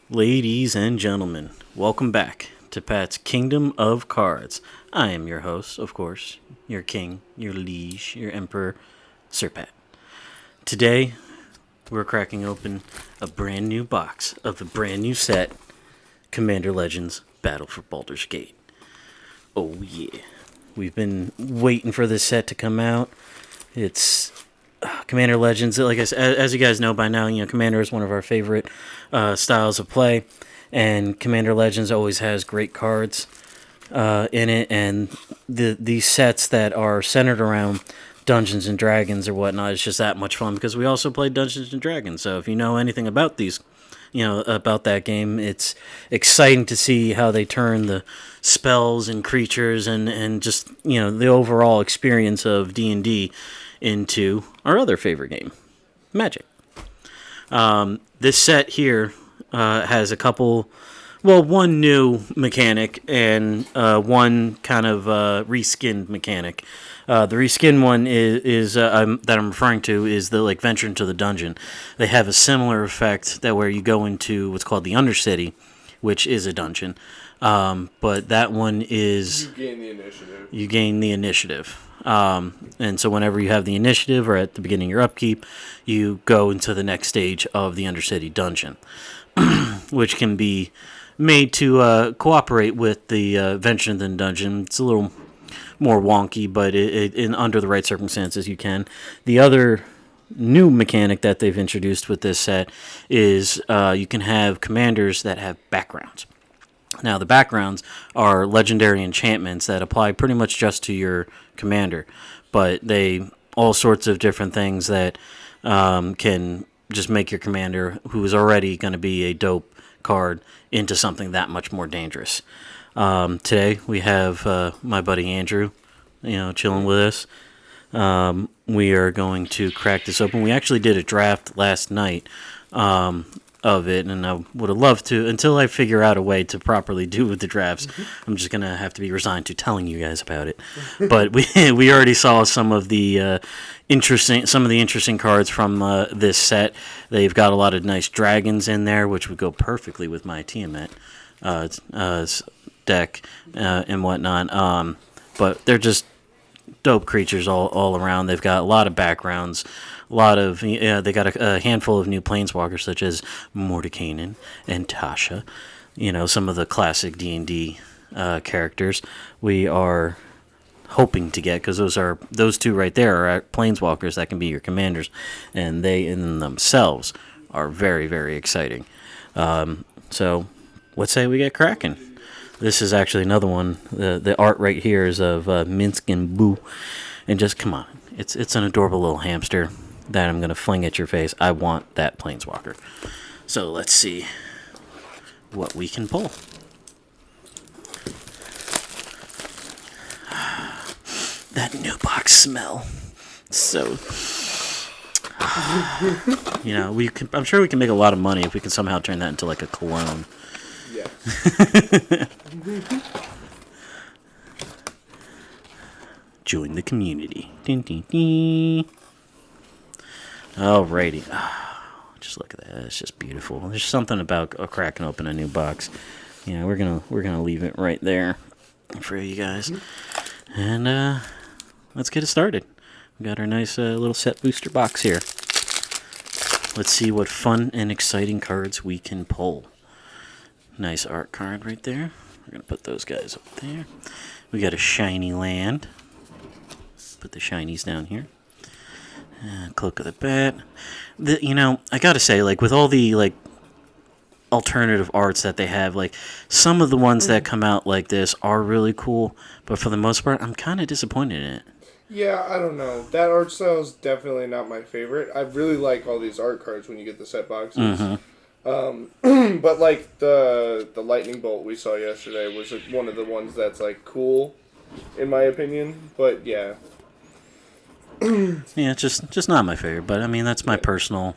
Ladies and gentlemen, welcome back to Pat's Kingdom of Cards. I am your host, of course, your king, your liege, your emperor, Sir Pat. Today, we're cracking open a brand new box of a brand new set, Commander Legends Battle for Boulders Gate. Oh yeah, we've been waiting for this set to come out. It's Commander Legends. Like I said, as you guys know by now, Commander is one of our favorite styles of play, and Commander Legends always has great cards in it. And these sets that are centered around Dungeons and Dragons or whatnot, it's just that much fun because we also play Dungeons and Dragons. So if you know anything about these, about that game, it's exciting to see how they turn the spells and creatures and just the overall experience of D&D into our other favorite game, Magic. This set here has a couple, one new mechanic and one kind of reskinned mechanic. The reskin one is that I'm referring to is the venture into the dungeon. They have a similar effect that where you go into what's called the Undercity, which is a dungeon. But that one is you gain the initiative. You gain the initiative. And so whenever you have the initiative or at the beginning of your upkeep, you go into the next stage of the Undercity dungeon, which can be made to cooperate with the venture into the dungeon. It's a little more wonky, but under the right circumstances, you can. The other new mechanic that they've introduced with this set is you can have commanders that have backgrounds. Now, the backgrounds are legendary enchantments that apply pretty much just to your commander, but they all sorts of different things that can just make your commander, who is already going to be a dope card, into something that much more dangerous. Today, we have my buddy Andrew, chilling with us. We are going to crack this open. We actually did a draft last night of it, and I would have loved to, until I figure out a way to properly do with the drafts. I'm just gonna have to be resigned to telling you guys about it. But we already saw some of the interesting cards from this set. They've got a lot of nice dragons in there, which would go perfectly with my Tiamat deck and whatnot. But they're just dope creatures all around. They've got a lot of backgrounds. They got a handful of new planeswalkers such as Mordekainen and Tasha. Some of the classic D&D characters we are hoping to get, because those two right there are planeswalkers that can be your commanders, and they in themselves are very, very exciting. So let's say we get cracking. This is actually another one. The art right here is of Minsk and Boo, and just come on, it's an adorable little hamster that I'm going to fling at your face. I want that planeswalker. So let's see what we can pull. That new box smell. So, I'm sure we can make a lot of money if we can somehow turn that into like a cologne. Yeah. Join the community. Ding, ding, ding. Alrighty. Just look at that. It's just beautiful. There's something about cracking open a new box. We're gonna leave it right there for you guys. And let's get it started. We got our nice little set booster box here. Let's see what fun and exciting cards we can pull. Nice art card right there. We're gonna put those guys up there. We got a shiny land. Put the shinies down here. Cloak of the Bat. I gotta say, with all the alternative arts that they have, some of the ones that come out like this are really cool, but for the most part, I'm kind of disappointed in it. Yeah, I don't know. That art style is definitely not my favorite. I really like all these art cards when you get the set boxes. Mm-hmm. But the lightning bolt we saw yesterday was one of the ones that's cool, in my opinion. But yeah. Yeah, just not my favorite, but I mean that's my personal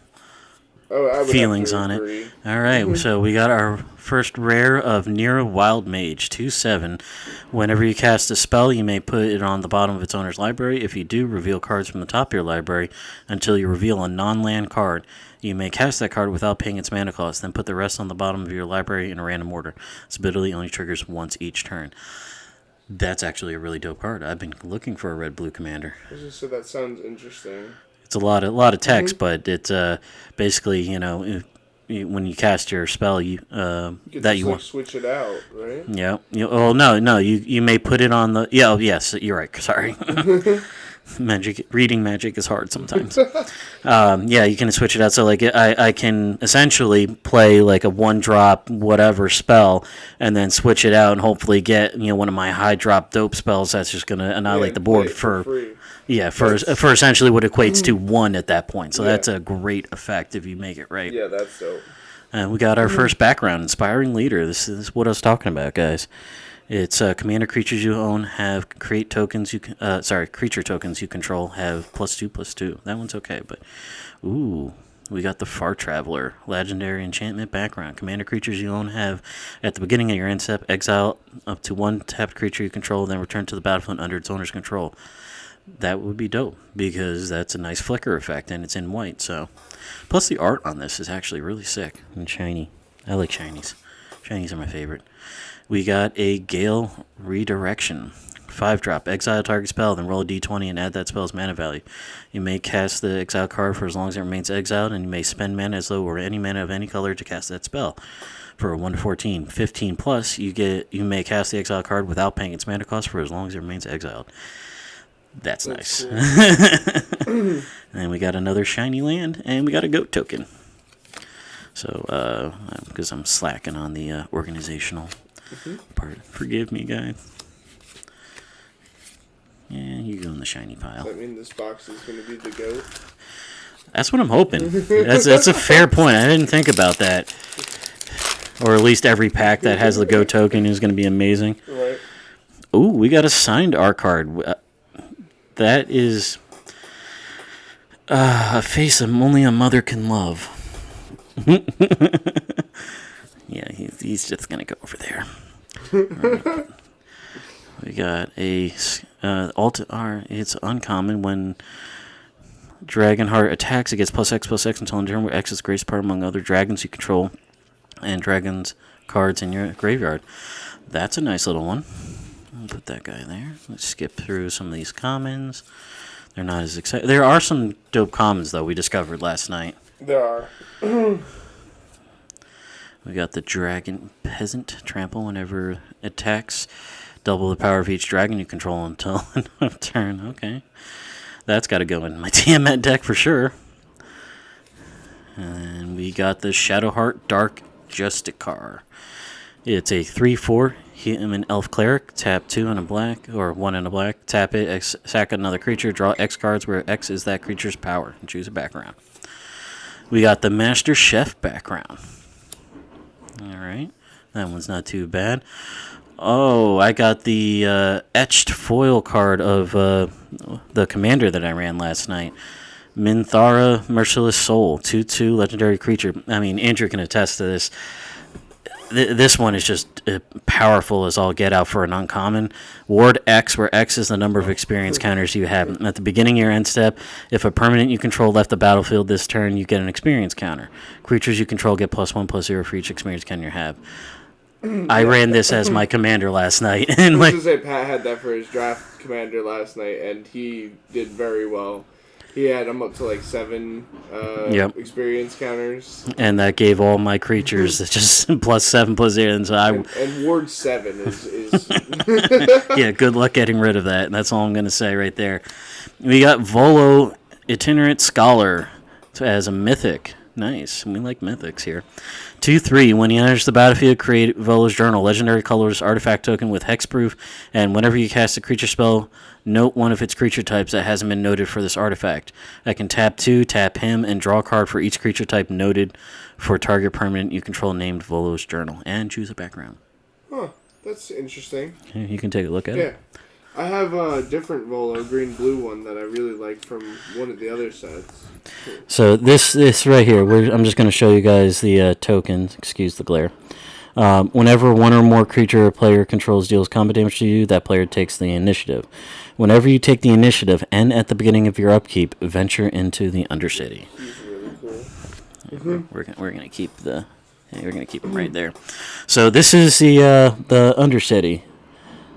I would feelings on agree. it. All right, so we got our first rare of Nira Wild Mage, 2/7. Whenever you cast a spell, you may put it on the bottom of its owner's library. If you do, reveal cards from the top of your library until you reveal a non-land card. You may cast that card without paying its mana cost, then put the rest on the bottom of your library in a random order. This ability only triggers once each turn. That's actually a really dope card. I've been looking for a red-blue commander. So that sounds interesting. It's a lot of text, but it's basically, when you cast your spell, you that you want switch it out, right? Yeah. No. You may put it on the. Yeah. Oh, yes. You're right. Sorry. Reading magic is hard sometimes. Yeah, you can switch it out. So like I can essentially play like a 1-drop whatever spell, and then switch it out and hopefully get one of my high drop dope spells that's just gonna annihilate the board for free. Yeah, for essentially what equates to 1 at that point. So that's a great effect if you make it right. Yeah, that's dope. We got our first background, Inspiring Leader. This is what I was talking about, guys. It's commander creatures you own have creature tokens you control have +2/+2. That one's okay, but we got the Far Traveler, legendary enchantment background. Commander creatures you own have at the beginning of your end step exile up to 1 tapped creature you control, then return to the battlefield under its owner's control. That would be dope because that's a nice flicker effect and it's in white. So, plus the art on this is actually really sick and shiny. I like shinies. Shinies are my favorite. We got a Gale Redirection. 5-drop. Exile target spell, then roll a d20 and add that spell's mana value. You may cast the exile card for as long as it remains exiled, and you may spend mana as though it were any mana of any color to cast that spell. For a 1-14. 15 plus, you may cast the exile card without paying its mana cost for as long as it remains exiled. That's nice. Cool. And we got another shiny land, and we got a goat token. So, because I'm slacking on the organizational part. Forgive me, guys. Yeah, you go in the shiny pile. Does that mean this box is going to be the goat? That's what I'm hoping. That's a fair point. I didn't think about that. Or at least every pack that has the goat token is going to be amazing. Right. Ooh, we got a signed art card. That is a face only a mother can love. Yeah, he's just going to go over there. Right. We got a it's uncommon when Dragonheart attacks. It gets +X/+X until in turn where X is greatest part among other dragons you control and dragons cards in your graveyard. That's a nice little one. I'll put that guy there. Let's skip through some of these commons. They're not as exciting. There are some dope commons, though, we discovered last night. There are. We got the Dragon Peasant. Trample whenever it attacks. Double the power of each dragon you control until end of turn. Okay. That's got to go in my Tiamat deck for sure. And we got the Shadowheart Dark Justicar. It's a 3/4 human elf cleric. Tap 2 and a black, or 1 and a black. Tap it, sack another creature, draw X cards where X is that creature's power, and choose a background. We got the Master Chef background. Alright, that one's not too bad. Oh, I got the etched foil card of the commander that I ran last night. Minthara Merciless Soul, 2/2 legendary creature. I mean, Andrew can attest to this. This one is just powerful as all get out for an uncommon. Ward X, where X is the number of experience counters you have. At the beginning of your end step, if a permanent you control left the battlefield this turn, you get an experience counter. Creatures you control get +1/+0 for each experience counter you have. I ran this as my commander last night. And I was going to say, Pat had that for his draft commander last night, and he did very well. He had them up to like 7 experience counters. And that gave all my creatures just +7/+0. And, so and Ward 7 is... Yeah, good luck getting rid of that. That's all I'm going to say right there. We got Volo Itinerant Scholar as a mythic. Nice. We like mythics here. 2/3. When he enters the battlefield, create Volo's Journal. Legendary colors artifact token with hexproof. And whenever you cast a creature spell, note one of its creature types that hasn't been noted for this artifact. I can tap 2, tap him, and draw a card for each creature type noted for target permanent you control named Volo's Journal. And choose a background. Huh. That's interesting. Okay, you can take a look at it. I have a different Volo, green-blue one that I really like from one of the other sets. So this right here, I'm just going to show you guys the tokens. Excuse the glare. Whenever one or more creature or player controls deals combat damage to you, that player takes the initiative. Whenever you take the initiative and at the beginning of your upkeep, venture into the Undercity. He's really cool. We're gonna keep the. Yeah, we're gonna keep them right there. So this is the undercity.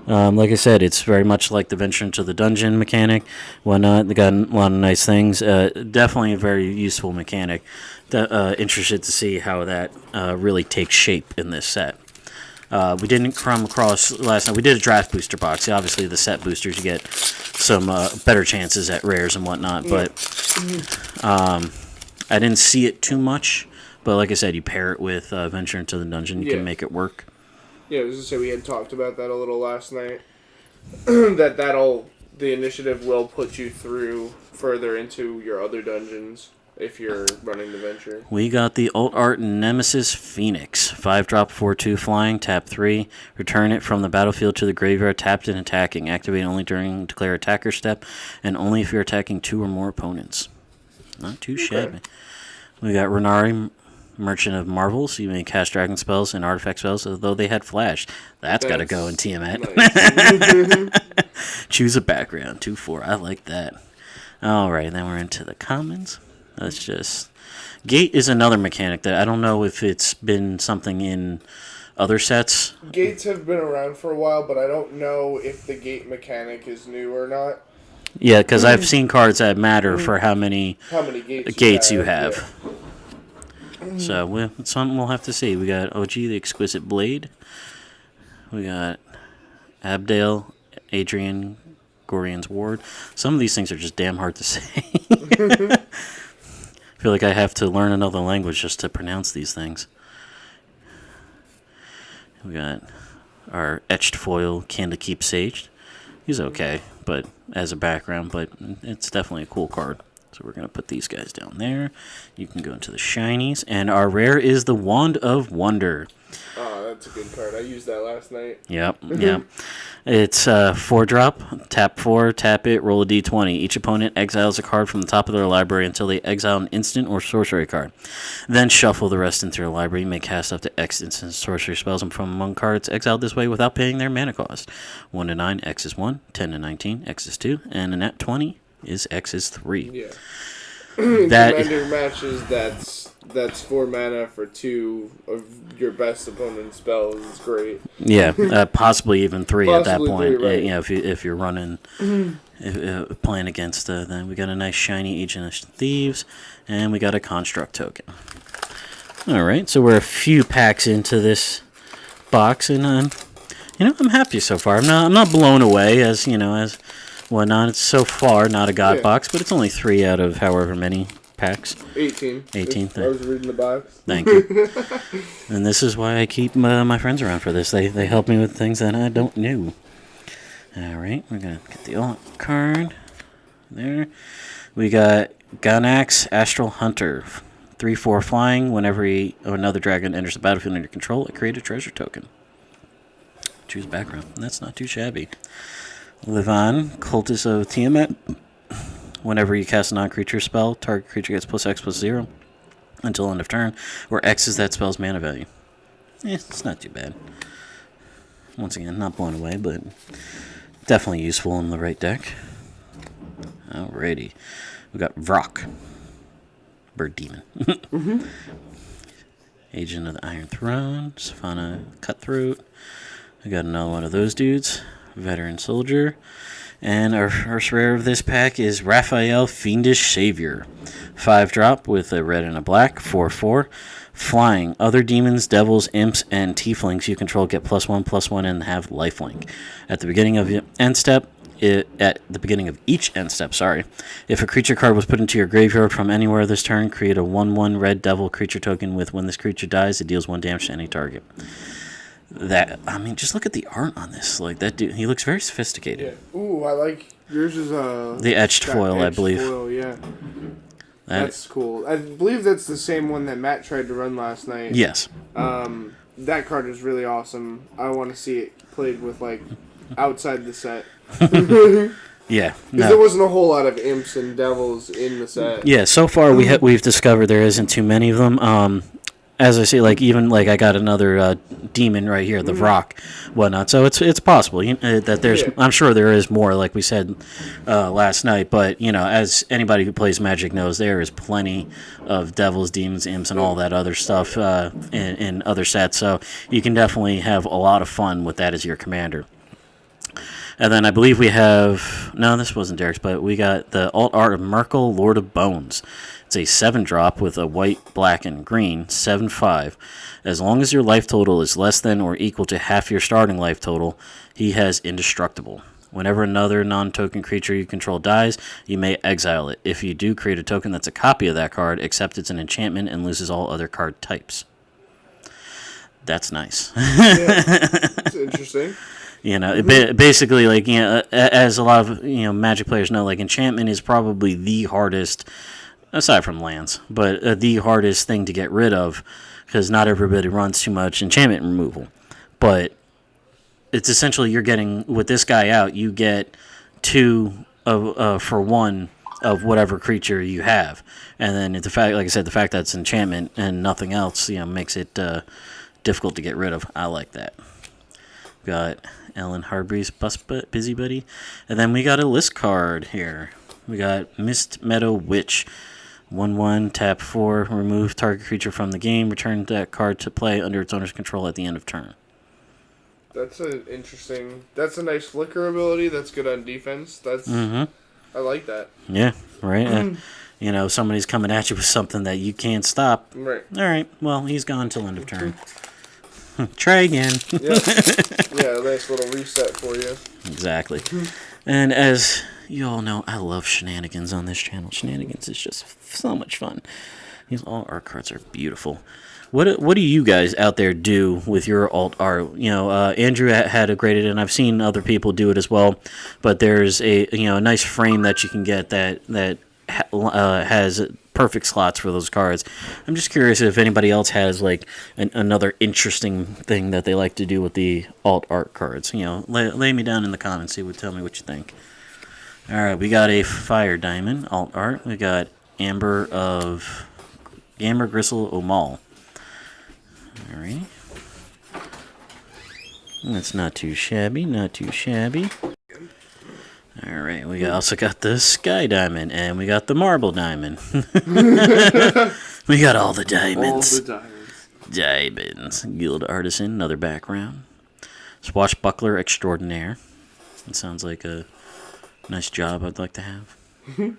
Like I said, it's very much like the venture into the dungeon mechanic, whatnot. They got a lot of nice things. Definitely a very useful mechanic. Interested to see how that really takes shape in this set. We didn't come across last night. We did a draft booster box. Obviously, the set boosters, you get some better chances at rares and whatnot. But I didn't see it too much. But like I said, you pair it with Venture into the Dungeon, you can make it work. Yeah, I was just say we had talked about that a little last night. The initiative will put you through further into your other dungeons if you're running the Venture. We got the Alt Art Nemesis Phoenix. 5-drop, 4/2 flying, tap 3. Return it from the battlefield to the graveyard, tapped and attacking. Activate only during declare attacker step, and only if you're attacking 2 or more opponents. Not too shabby. We got Renari, Merchant of Marvels. You may cast dragon spells and artifact spells, although they had flash. That's got to go in Tiamat. Nice. Choose a background. 2/4. I like that. All right, then we're into the commons. Let's just... Gate is another mechanic that I don't know if it's been something in other sets. Gates have been around for a while, but I don't know if the gate mechanic is new or not. Yeah, because I've seen cards that matter for how many gates you have. Yeah. So it's something we'll have to see. We got OG, the Exquisite Blade. We got Abdale, Adrian, Gorian's Ward. Some of these things are just damn hard to say. I feel like I have to learn another language just to pronounce these things. We got our etched foil Candlekeep Sage. He's okay, but as a background, but it's definitely a cool card. So we're going to put these guys down there. You can go into the shinies. And our rare is the Wand of Wonder. Oh, that's a good card. I used that last night. Yep. It's 4-drop, tap 4, tap it, roll a d20. Each opponent exiles a card from the top of their library until they exile an instant or sorcery card. Then shuffle the rest into their library. You may cast up to X instant sorcery spells from among cards exiled this way without paying their mana cost. 1 to 9, X is 1. 10 to 19, X is 2. And a nat 20 is X is 3. Yeah. Commander matches, that's 4 mana for 2 of your best opponent's spells. It's great. Yeah, possibly even 3 at that point. 3, right. You know, if you're running, playing against, then we got a nice shiny Agent of Thieves, and we got a Construct token. All right, so we're a few packs into this box, and I'm happy so far. I'm not blown away as whatnot. It's so far not a god box, but it's only 3 out of however many packs. 18. I was reading the box. Thank you. And this is why I keep my friends around for this. They help me with things that I don't know. All right, we're going to get the alt card. There. We got Ganax, Astral Hunter. 3/4 flying. Whenever another dragon enters the battlefield under your control, create a treasure token. Choose background. That's not too shabby. Levan, Cultist of Tiamat. Whenever you cast a non-creature spell, target creature gets +X/+0 until end of turn, where X is that spell's mana value. It's not too bad. Once again, not blown away, but definitely useful in the right deck. Alrighty. We got Vrock. Bird Demon. Agent of the Iron Throne. Savannah Cutthroat. We got another one of those dudes. Veteran Soldier. And our first rare of this pack is Raphael Fiendish Savior. 5-drop with a red and a black. 4/4. Flying. Other demons, devils, imps, and tieflings you control get +1/+1 and have lifelink. At the beginning of each end step, if a creature card was put into your graveyard from anywhere this turn, create a 1/1 red devil creature token with when this creature dies, it deals 1 damage to any target. Just look at the art on this. Like that dude, he looks very sophisticated. Yeah. Ooh, I like yours is the etched foil, I believe. Foil, yeah. That's cool. I believe that's the same one that Matt tried to run last night. Yes. That card is really awesome. I want to see it played with outside the set. Yeah, because there wasn't a whole lot of imps and devils in the set. Yeah, so far we've discovered there isn't too many of them. as I say, like even like I got another demon right here, the rock, whatnot. So it's possible that there's. Yeah. I'm sure there is more, like we said last night. But as anybody who plays Magic knows, there is plenty of devils, demons, imps, and all that other stuff in other sets. So you can definitely have a lot of fun with that as your commander. And then I believe we have... No, this wasn't Derek's, but we got the alt art of Merkel, Lord of Bones. It's a 7-drop with a white, black, and green, 7/5. As long as your life total is less than or equal to half your starting life total, he has Indestructible. Whenever another non-token creature you control dies, you may exile it. If you do, create a token that's a copy of that card, except it's an enchantment and loses all other card types. That's nice. Yeah, it's interesting. Basically, like, as a lot of, Magic players know, like, enchantment is probably the hardest, aside from lands, but the hardest thing to get rid of, because not everybody runs too much enchantment removal. But it's essentially you're getting, with this guy out, you get 2 for 1 of whatever creature you have. And then the fact, like I said, the fact that it's enchantment and nothing else, makes it difficult to get rid of. I like that. Got Ellen Harbury's Busybuddy. And then we got a list card here. We got Mist Meadow Witch. 1/1, tap 4, remove target creature from the game, return that card to play under its owner's control at the end of turn. That's that's a nice flicker ability. That's good on defense. I like that. Yeah, right. Somebody's coming at you with something that you can't stop. Right. All right, well, he's gone till end of turn. Try again. Yeah, nice little reset for you. Exactly. And as you all know, I love shenanigans on this channel. Shenanigans is just so much fun. All art cards are beautiful. What do you guys out there do with your alt art? Andrew had a great, and I've seen other people do it as well. But there's a nice frame that you can get that has perfect slots for those cards. I'm just curious if anybody else has like another interesting thing that they like to do with the alt art cards. Lay me down in the comments. Tell me what you think. All right, we got a Fire Diamond alt art. We got Amber Gristle Omal. All right, that's not too shabby. All right, we also got the Sky Diamond, and we got the Marble Diamond. We got all the diamonds. Diamonds. Guild Artisan, another background. Swashbuckler Extraordinaire. It sounds like a nice job I'd like to have. And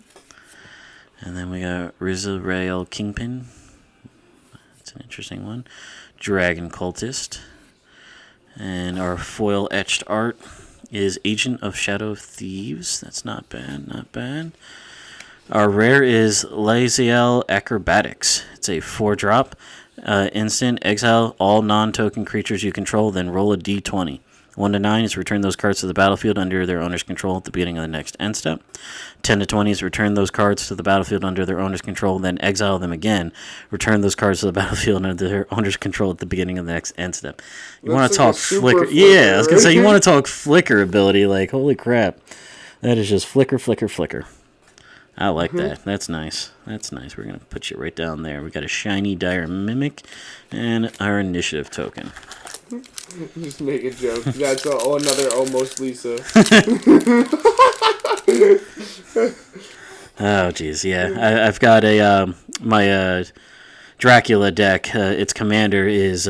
then we got Rizrael Kingpin. That's an interesting one. Dragon Cultist. And our foil etched art is Agent of Shadow Thieves. That's not bad. Our rare is Laziel Acrobatics. It's a 4-drop. Instant, exile all non-token creatures you control, then roll a d20. 1 to 9 is return those cards to the battlefield under their owner's control at the beginning of the next end step. 10 to 20 is return those cards to the battlefield under their owner's control, then exile them again. Return those cards to the battlefield under their owner's control at the beginning of the next end step. You want to talk flicker? Yeah, I was going to say, you want to talk flicker ability. Like, holy crap. That is just flicker. I like that. That's nice. We're going to put you right down there. We got a shiny Dire Mimic and our initiative token. Just make a joke. That's another almost Lisa. Oh, geez, yeah. I've got my Dracula deck. Its commander is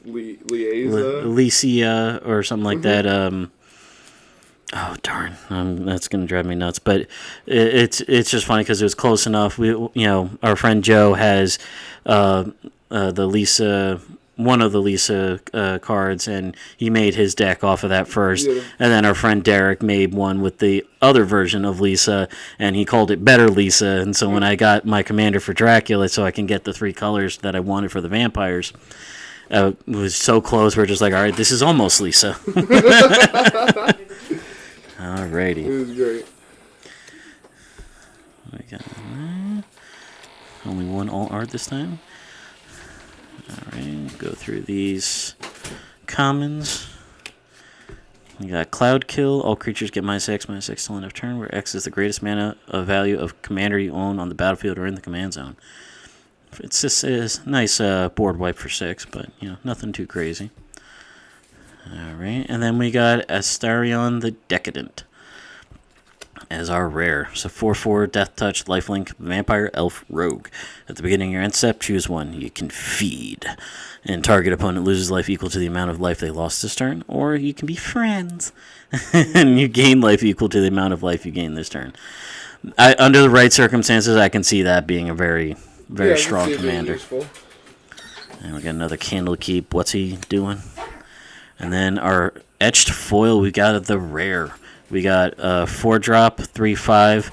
Licia or something like that. Oh, darn. That's going to drive me nuts. But it's just funny because it was close enough. Our friend Joe has the Lisa... one of the Lisa cards, and he made his deck off of that first. Yeah. And then our friend Derek made one with the other version of Lisa, and he called it Better Lisa. And so when I got my commander for Dracula, so I can get the 3 colors that I wanted for the vampires, it was so close. We're just like, all right, this is almost Lisa. Alrighty. It was great. We got only one alt art this time. Alright, go through these commons. We got Cloud Kill. All creatures get -X till end of turn, where X is the greatest mana of value of commander you own on the battlefield or in the command zone. It's just a nice board wipe for 6, but nothing too crazy. All right, and then we got Astarion the Decadent as our rare. So 4/4 Death Touch, Lifelink, Vampire, Elf, Rogue. At the beginning of your end step, choose one. You can feed, and target opponent loses life equal to the amount of life they lost this turn, or you can be friends, and you gain life equal to the amount of life you gain this turn. Under the right circumstances, I can see that being a very, very strong commander. And we got another Candlekeep. What's he doing? And then our etched foil, we got the rare. We got 4-drop, 3/5,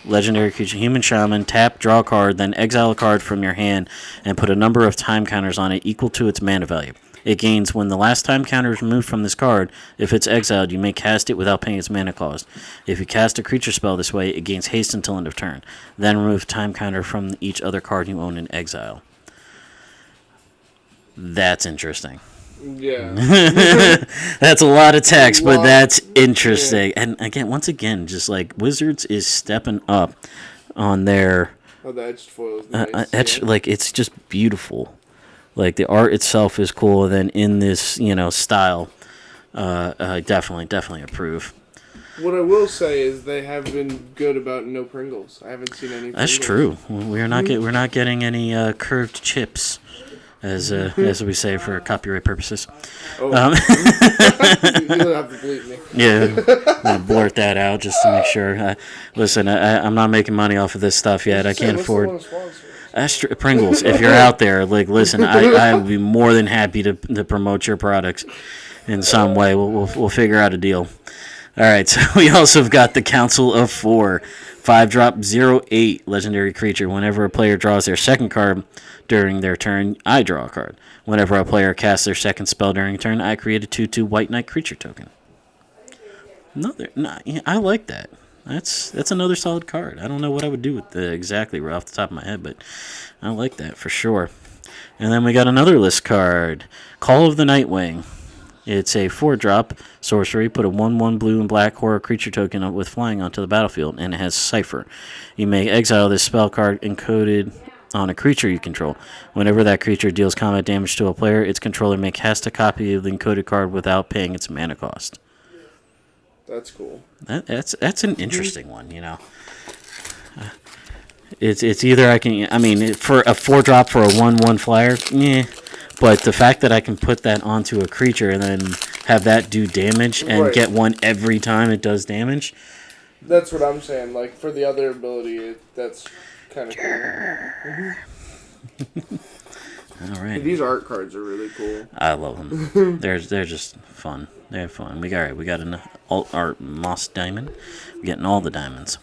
legendary creature, human shaman. Tap, draw a card, then exile a card from your hand and put a number of time counters on it equal to its mana value. It gains when the last time counter is removed from this card. If it's exiled, you may cast it without paying its mana cost. If you cast a creature spell this way, it gains haste until end of turn. Then remove time counter from each other card you own in exile. That's interesting. Yeah. That's a lot of text, but that's interesting. Yeah. And again, once again, just like Wizards is stepping up on their the etched foil is nice. Like it's just beautiful. Like the art itself is cool. And then in this, style, I definitely approve. What I will say is they have been good about no Pringles. I haven't seen any. That's true. We're not getting any curved chips. As we say for copyright purposes. Oh. You'll have to bleep me. Yeah, I'm going to blurt that out just to make sure. Listen, I'm not making money off of this stuff yet. I can't afford... Pringles, if you're out there, listen, I would be more than happy to promote your products in some way. We'll figure out a deal. All right, so we also have got the Council of 4. 5-drop, 0/8 legendary creature. Whenever a player draws their second card during their turn, I draw a card. Whenever a player casts their second spell during a turn, I create a 2/2 White Knight creature token. I like that. That's another solid card. I don't know what I would do with exactly right off the top of my head, but I like that for sure. And then we got another list card, Call of the Nightwing. It's a 4-drop sorcery. Put a 1/1 blue and black horror creature token with flying onto the battlefield, and it has Cipher. You may exile this spell card encoded on a creature you control. Whenever that creature deals combat damage to a player, its controller may cast a copy of the encoded card without paying its mana cost. That's cool. That's an interesting one, It's either for a 4-drop for a 1/1 flyer, but the fact that I can put that onto a creature and then have that do damage and get one every time it does damage. That's what I'm saying. Like, for the other ability, that's kind of cool. All right. These art cards are really cool. I love them. They're just fun. They're fun. We got an alt art moss diamond. We're getting all the diamonds.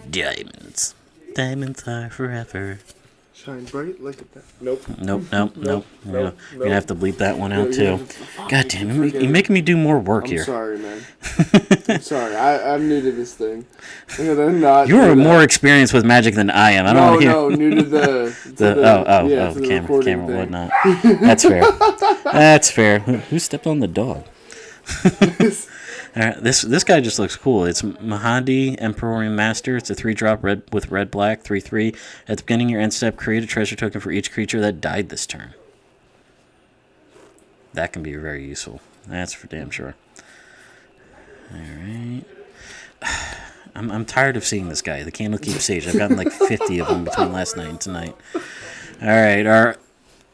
Diamonds. Diamonds are forever. Shine bright like a Nope. Nope. We're gonna have to bleep that one out too. God damn it! You're making me do more work here. I'm sorry, man. I'm sorry. I'm new to this thing. You're more experienced with Magic than I am. New to the camera and whatnot. That's fair. That's fair. Who stepped on the dog? All right, this guy just looks cool. It's Mahadi, Emporium Master. It's a 3-drop red with red-black, 3/3. At the beginning of your end step, create a treasure token for each creature that died this turn. That can be very useful. That's for damn sure. All right. I'm tired of seeing this guy, the Candlekeep Sage. I've gotten like 50 of them between last night and tonight. All right, our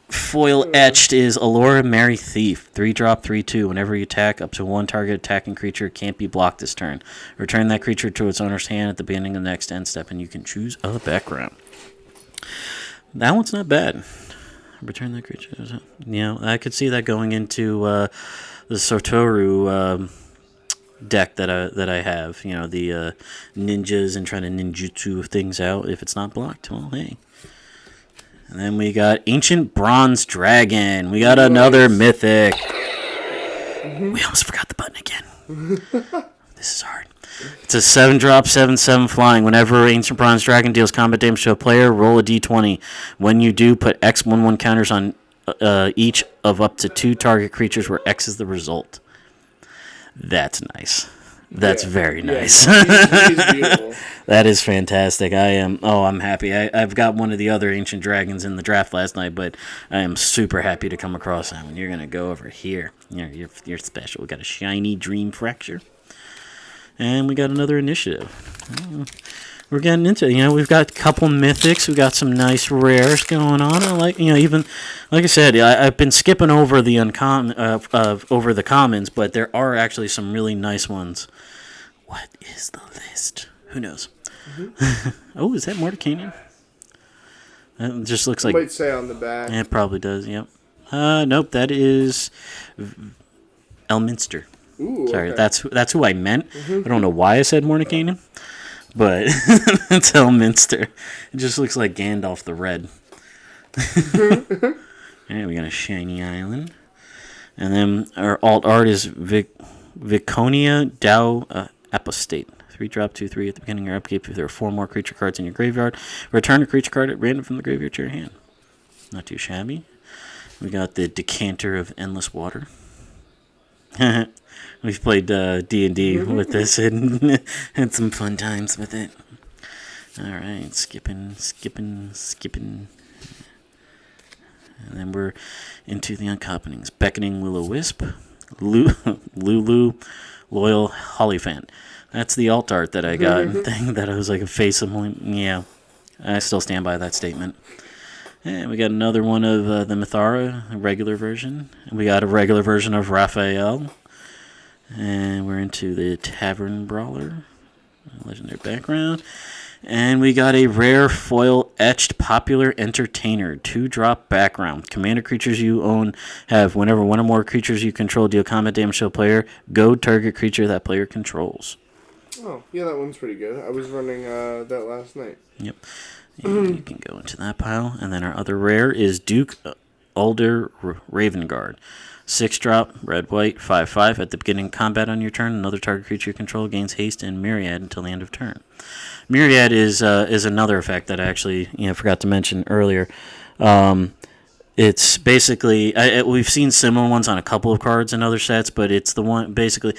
foil etched is Allura Merry Thief. 3-drop, 3/2. Whenever you attack, up to one target attacking creature can't be blocked this turn. Return that creature to its owner's hand at the beginning of the next end step, and you can choose a background. That one's not bad. Return that creature. I could see that going into the Sotoru deck that I have. The ninjas and trying to ninjutsu things out. If it's not blocked, well, hey. And then we got Ancient Bronze Dragon. We got another mythic. We almost forgot the button again. This is hard. It's a 7-drop, 7/7 flying. Whenever Ancient Bronze Dragon deals combat damage to a player, roll a d20. When you do, put X 1/1 counters on each of up to 2 target creatures where X is the result. That's nice. That's very nice. He's beautiful. That is fantastic. I'm happy. I've got one of the other ancient dragons in the draft last night, but I am super happy to come across that one. You're going to go over here. You're special. We got a shiny dream fracture. And we got another initiative. We're getting into it. We've got a couple mythics. We got some nice rares going on. I like, even like I said, I've been skipping over the over the commons, but there are actually some really nice ones. What is the list? Who knows? Mm-hmm. Oh, is that Mordecanian? That just looks like. It might say on the back. It probably does. Yep. Nope. That is Elminster. Ooh, sorry, okay. that's who I meant. Mm-hmm. I don't know why I said Mordecanian. But it's Elminster. It just looks like Gandalf the Red. Alright, we got a shiny island. And then our alt art is Viconia Dow Apostate. 3-drop, 2/3 at the beginning of your upkeep. If there are 4 more creature cards in your graveyard, return a creature card at random from the graveyard to your hand. Not too shabby. We got the Decanter of Endless Water. We've played D&D with this and had some fun times with it. Alright, skipping. And then we're into the uncouplings. Beckoning Will-O-Wisp, Lulu, Loyal Hollyphant. That's the alt art that I got. Thing that I was like a face of... Yeah, I still stand by that statement. And we got another one of the Mithara, a regular version. And we got a regular version of Raphael. And we're into the Tavern Brawler, legendary background. And we got a rare foil etched Popular Entertainer, 2-drop background. Commander creatures you own have whenever one or more creatures you control deal combat damage to a player, go target creature that player controls. Oh, yeah, that one's pretty good. I was running that last night. Yep. And you can go into that pile. And then our other rare is Duke Alder Ravenguard. 6-drop, red-white, 5/5. At the beginning of combat on your turn, another target creature you control gains haste and Myriad until the end of turn. Myriad is another effect that I actually forgot to mention earlier. It's basically we've seen similar ones on a couple of cards in other sets, but it's the one basically.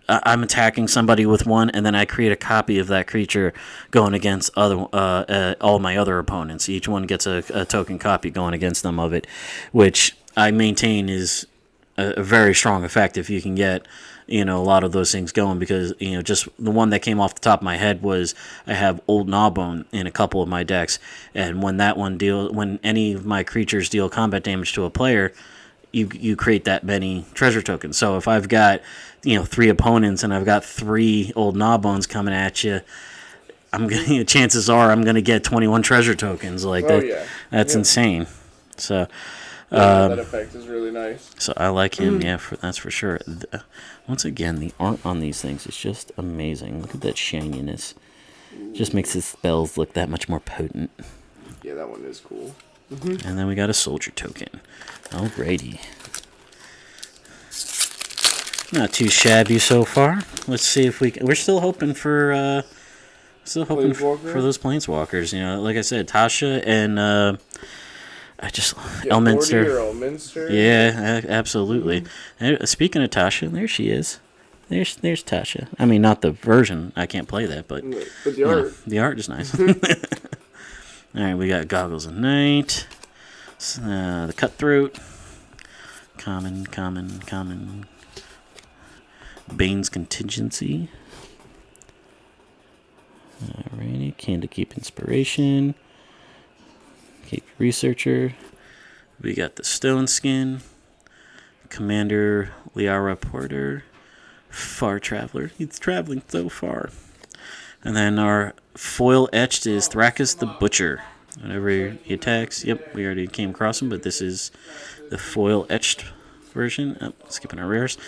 I'm attacking somebody with one, and then I create a copy of that creature going against all my other opponents. Each one gets a token copy going against them of it, which I maintain is a very strong effect if you can get a lot of those things going, because just the one that came off the top of my head was I have Old Gnawbone in a couple of my decks, and when when any of my creatures deal combat damage to a player, you create that many treasure tokens. So if I've got 3 opponents and I've got 3 Old Gnawbones coming at you, chances are I'm gonna get 21 treasure tokens like that. Yeah. That's insane. So. That effect is really nice. So I like him, that's for sure. Once again, the art on these things is just amazing. Look at that shininess. Just makes his spells look that much more potent. Yeah, that one is cool. And then we got a soldier token. Alrighty. Not too shabby so far. Let's see if we're still hoping for for those planeswalkers. Like I said, Tasha and Elminster. Yeah, absolutely. Speaking of Tasha, there she is. There's Tasha. I mean, not the version. I can't play that, but the art. The art is nice. All right, we got Goggles of Night. The Cutthroat. Common. Bane's Contingency. Alrighty, Candlekeep Inspiration. Cape Researcher. We got the Stone Skin. Commander Liara Porter. Far Traveler. He's traveling so far. And then our foil etched is Thrakus the Butcher. Whenever he attacks, we already came across him, but this is the foil etched version. Skipping our rares.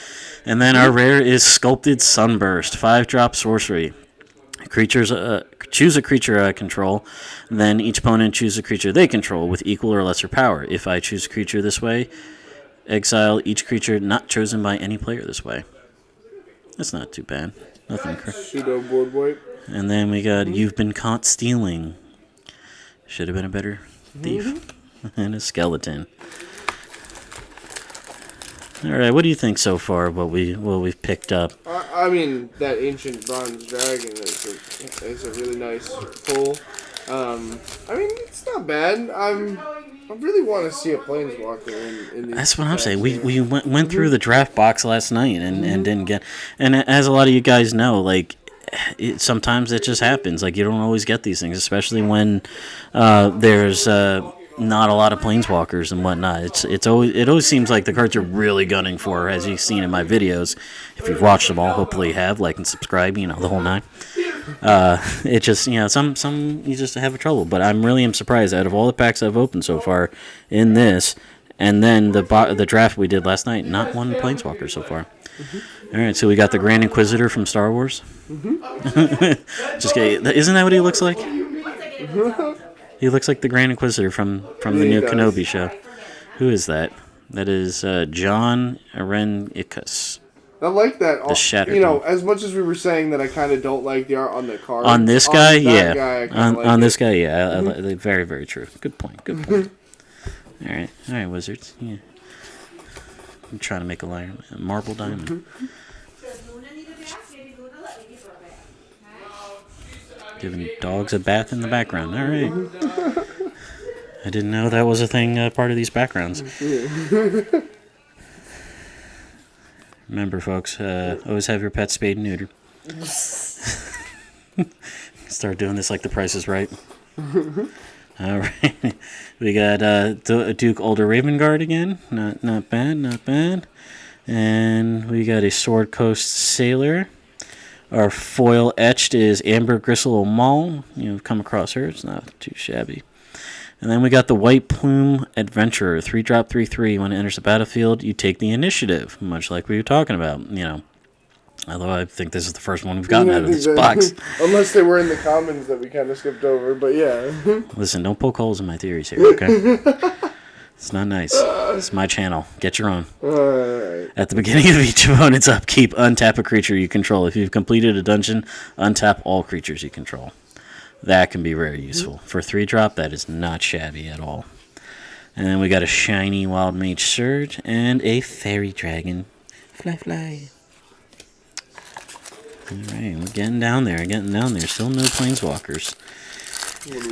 And then our rare is Sculpted Sunburst. 5-drop sorcery. Creatures choose a creature I control, then each opponent choose a creature they control with equal or lesser power. If I choose a creature this way, exile each creature not chosen by any player this way. That's not too bad. Nothing. Pseudo board wipe. And then we got You've Been Caught Stealing. Should have been a better thief. And a skeleton. All right, what do you think so far? What we've picked up? I mean, that ancient bronze dragon is a really nice pull. I mean, it's not bad. I really want to see a planeswalker in these. That's what I'm saying. We went through the draft box last night and didn't get. And as a lot of you guys know, like sometimes it just happens. Like you don't always get these things, especially when there's not a lot of planeswalkers and whatnot. It always seems like the cards are really gunning for, as you've seen in my videos. If you've watched them all, hopefully you have. Like and subscribe, the whole nine. It just some you just have trouble. But I'm really surprised out of all the packs I've opened so far in this, and then the draft we did last night, not one planeswalker so far. All right, so we got the Grand Inquisitor from Star Wars. Just kidding. Isn't that what he looks like? He looks like the Grand Inquisitor from the new Kenobi show. Who is that? That is John Arenicus. I like that. The Shattered. As much as we were saying that I kind of don't like the art on the card. On this guy, yeah. On this guy, yeah. Very, very true. Good point. All right, Wizards. Yeah. I'm trying to make a marble diamond. Giving dogs a bath in the background. All right. I didn't know that was a thing, part of these backgrounds. Remember, folks, always have your pet spayed and neutered. Start doing this like The Price is Right. All right. We got Duke Older Ravengard again. Not bad. And we got a Sword Coast Sailor. Our foil etched is Amber Gristle Maul. You've come across her. It's not too shabby. And then we got the White Plume Adventurer. 3-drop, 3/3. When it enters the battlefield, you take the initiative, much like we were talking about. Although I think this is the first one we've gotten out of this box. Unless they were in the commons that we kind of skipped over, but yeah. Listen, don't poke holes in my theories here, okay? It's not nice. It's my channel. Get your own. Alright. At the beginning of each opponent's upkeep, untap a creature you control. If you've completed a dungeon, untap all creatures you control. That can be very useful. For 3-drop, that is not shabby at all. And then we got a shiny Wild Mage Surge and a Fairy Dragon. Fly. Alright, we're getting down there. Still no planeswalkers.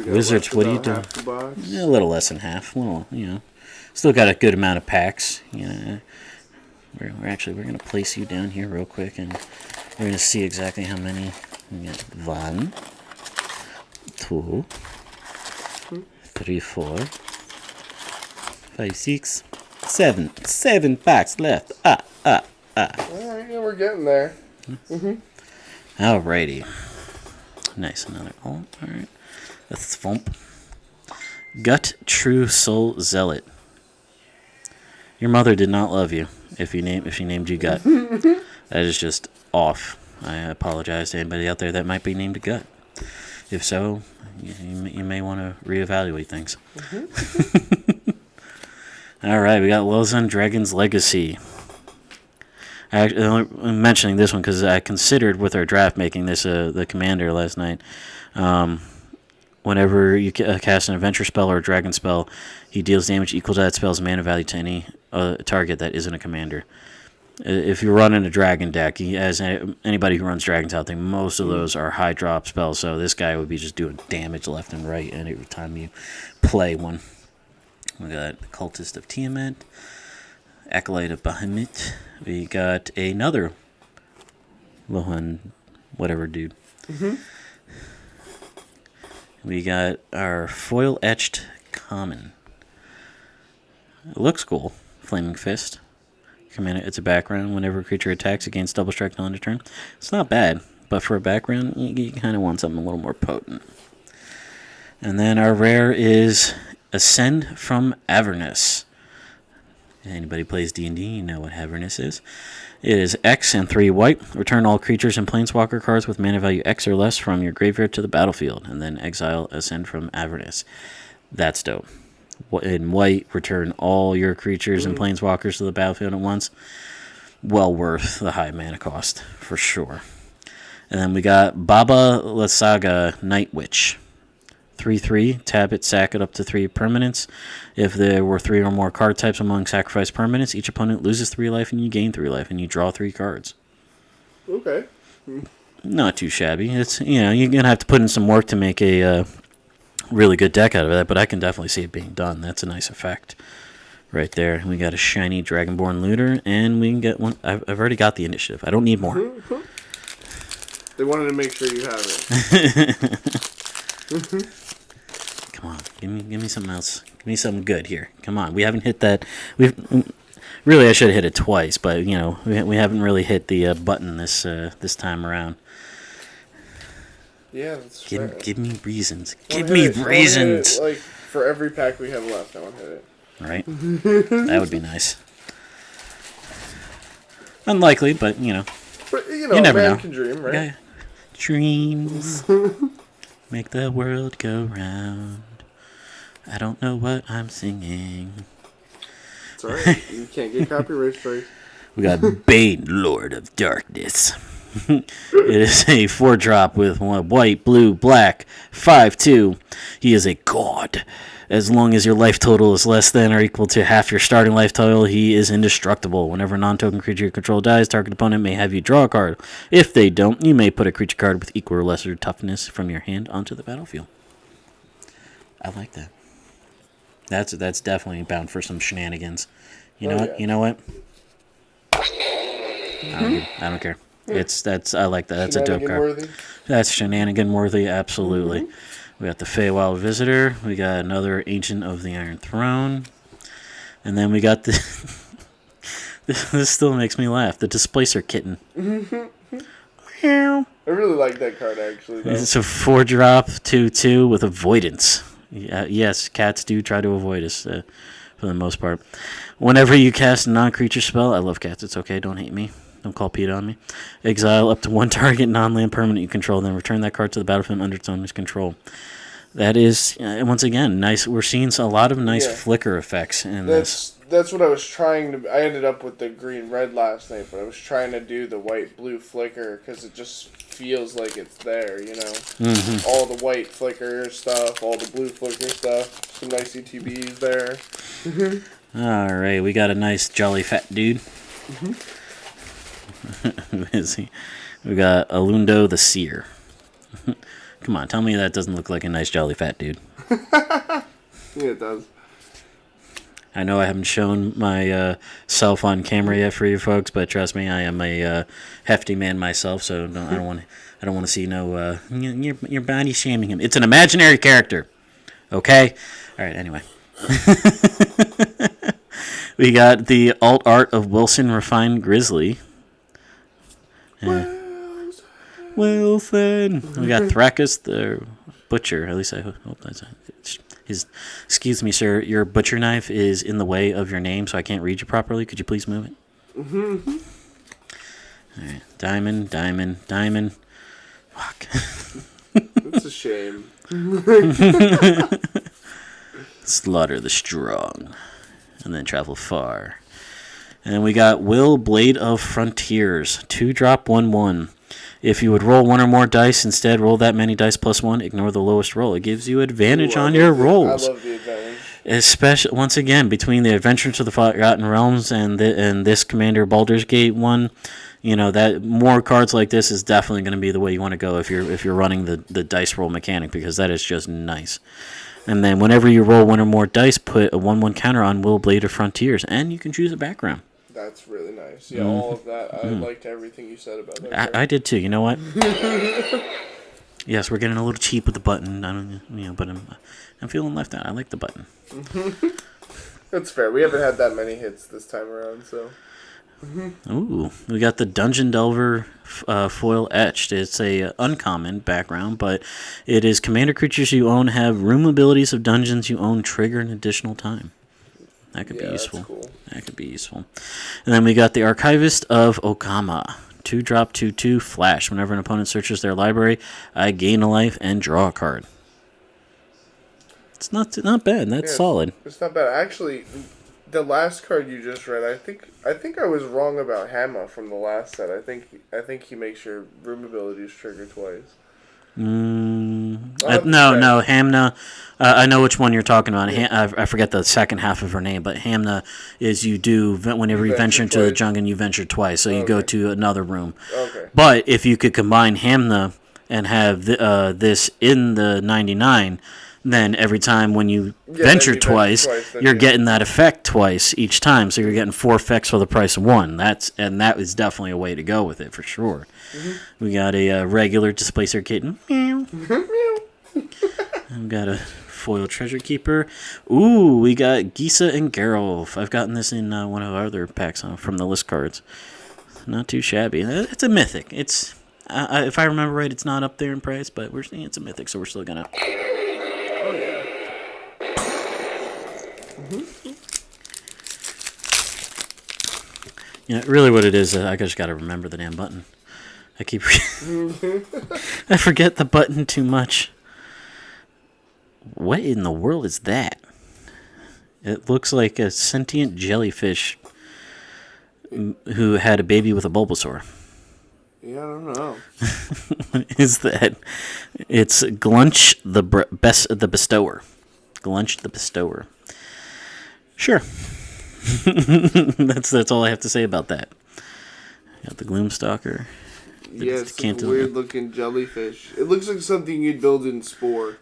Wizards, what are you doing? A little less than half. Still got a good amount of packs. We're going to place you down here real quick, and we're going to see exactly how many. We got 1, 2, 3, 4, 5, 6, 7. 7 packs left. Alright, yeah, we're getting there. Alrighty. Nice, another alt. Alright. A Thwomp. Gut True Soul Zealot. Your mother did not love you if she named you Gut. That is just off. I apologize to anybody out there that might be named Gut. If so, you may want to reevaluate things. All right, we got Lozan Dragon's Legacy. I'm mentioning this one because I considered with our draft making this the commander last night. Whenever you cast an adventure spell or a dragon spell, he deals damage equal to that spell's mana value to any target that isn't a commander. If you're running a dragon deck, as anybody who runs dragons out there, most of those are high drop spells, so this guy would be just doing damage left and right every time you play one. We got Cultist of Tiamat, Acolyte of Bahamut. We got another Lohan, whatever dude. We got our foil etched common. It looks cool. Flaming Fist. It's a background. Whenever a creature attacks against double strike on the turn. It's not bad, but for a background, you kind of want something a little more potent. And then our rare is Ascend from Avernus. Anybody plays D&D, you know what Avernus is. It is X and 3 white. Return all creatures and planeswalker cards with mana value X or less from your graveyard to the battlefield, and then exile Ascend from Avernus. That's dope. In white, return all your creatures and planeswalkers to the battlefield at once. Well worth the high mana cost, for sure. And then we got Baba Lysaga Night Witch. 3/3. Tap it, sack it up to 3 permanents. If there were 3 or more card types among sacrificed permanents, each opponent loses 3 life and you gain 3 life, and you draw 3 cards. Okay. Not too shabby. It's you're gonna have to put in some work to make a really good deck out of that, but I can definitely see it being done. That's a nice effect right there. We got a shiny Dragonborn Looter, and we can get one. I've already got the initiative. I don't need more. They wanted to make sure you have it. Come on, give me something else. Give me something good here. Come on, we haven't hit that. Really, I should have hit it twice, but we haven't really hit the button this time around. Yeah, that's fair. Give me reasons. Give me reasons. Like for every pack we have left, I want to hit it. Right? That would be nice. Unlikely, but But you never man know. Can dream, right? Okay. Dreams make the world go round. I don't know what I'm singing. It's alright. You can't get copyright strikes. We got Bane, Lord of Darkness. It is a 4-drop with 1 white, blue, black, 5/2. He is a god. As long as your life total is less than or equal to half your starting life total, he is indestructible. Whenever a non-token creature you control dies, target opponent may have you draw a card. If they don't, you may put a creature card with equal or lesser toughness from your hand onto the battlefield. I like that. That's definitely bound for some shenanigans. You know what? Yeah. You know what? I don't care. I like that. That's a dope card. Worthy? That's shenanigan worthy, absolutely. We got the Feywild Visitor. We got another Ancient of the Iron Throne. And then we got the... this still makes me laugh. The Displacer Kitten. I really like that card, actually. Though. It's a 4-drop, 2/2 with Avoidance. Yes, cats do try to avoid us for the most part. Whenever you cast a non-creature spell... I love cats. It's okay. Don't hate me. Don't call Pete on me. Exile up to 1 target non-land permanent you control, then return that card to the battlefield under its owner's control. That is, once again, nice. We're seeing a lot of nice flicker effects in this. That's what I was trying to... I ended up with the green-red last night, but I was trying to do the white-blue flicker because it just feels like it's there, Mm-hmm. All the white flicker stuff, all the blue flicker stuff, some nice ETBs there. All right, we got a nice jolly fat dude. Who is he? We got Alundo the Seer. Come on, tell me that doesn't look like a nice jolly fat dude. Yeah, it does. I know I haven't shown my self on camera yet for you folks, but trust me, I am a hefty man myself, so I don't want to see no your body shaming him. It's an imaginary character, okay? All right. Anyway, we got the alt art of Wilson Refined Grizzly. Wilson. We got Thrakus the Butcher. At least I hope that's his. Excuse me, sir. Your butcher knife is in the way of your name, so I can't read you properly. Could you please move it? Mm-hmm. All right. Diamond, diamond, diamond. Fuck. It's a shame. Slaughter the strong, and then travel far. And we got Will, Blade of Frontiers. 2-drop, 1/1. If you would roll 1 or more dice, instead roll that many dice plus 1. Ignore the lowest roll. It gives you advantage on your rolls. I love the advantage. Especially, once again, between the Adventure to the Forgotten Realms and this Commander Baulders Gate one, that more cards like this is definitely going to be the way you want to go if you're running the dice roll mechanic, because that is just nice. And then whenever you roll 1 or more dice, put a 1/1 counter on Will, Blade of Frontiers, and you can choose a background. That's really nice. Yeah, all of that. I liked everything you said about that. I did too. You know what? Yes, we're getting a little cheap with the button. I don't, but I'm feeling left out. I like the button. That's fair. We haven't had that many hits this time around, so. Ooh, we got the Dungeon Delver foil etched. It's a uncommon background, but it is commander creatures you own have room abilities of dungeons you own trigger an additional time. That could be useful. That's cool. That could be useful. And then we got the Archivist of Okama. 2-drop, 2/2 flash. Whenever an opponent searches their library, I gain a life and draw a card. It's not bad. That's solid. It's not bad. Actually, the last card you just read, I think I was wrong about Hammer from the last set. I think he makes your room abilities trigger twice. No, Hamna. I know which one you're talking about. I forget the second half of her name, but Hamna is you do whenever you venture into the jungle, you venture twice, so you go to another room. Okay. But if you could combine Hamna and have this in the 99, then every time when you venture twice, you're getting that effect twice each time. So you're getting 4 effects for the price of 1. That is definitely a way to go with it for sure. Mm-hmm. We got a regular Displacer Kitten. Meow. We've got a foil Treasure Keeper. Ooh, we got Gisa and Geralf. I've gotten this in one of our other packs from the list cards. Not too shabby. It's a mythic. It's if I remember right, it's not up there in price, but we're saying it's a mythic, so we're still gonna. Oh yeah. Yeah, really, what it is, I just gotta remember the damn button. I keep. I forget the button too much. What in the world is that? It looks like a sentient jellyfish who had a baby with a Bulbasaur. Yeah, I don't know. What is that? It's Glunch the Bestower. Glunch the Bestower. Sure. That's all I have to say about that. Got the Gloomstalker. Yes, it's a weird looking jellyfish. It looks like something you'd build in Spore.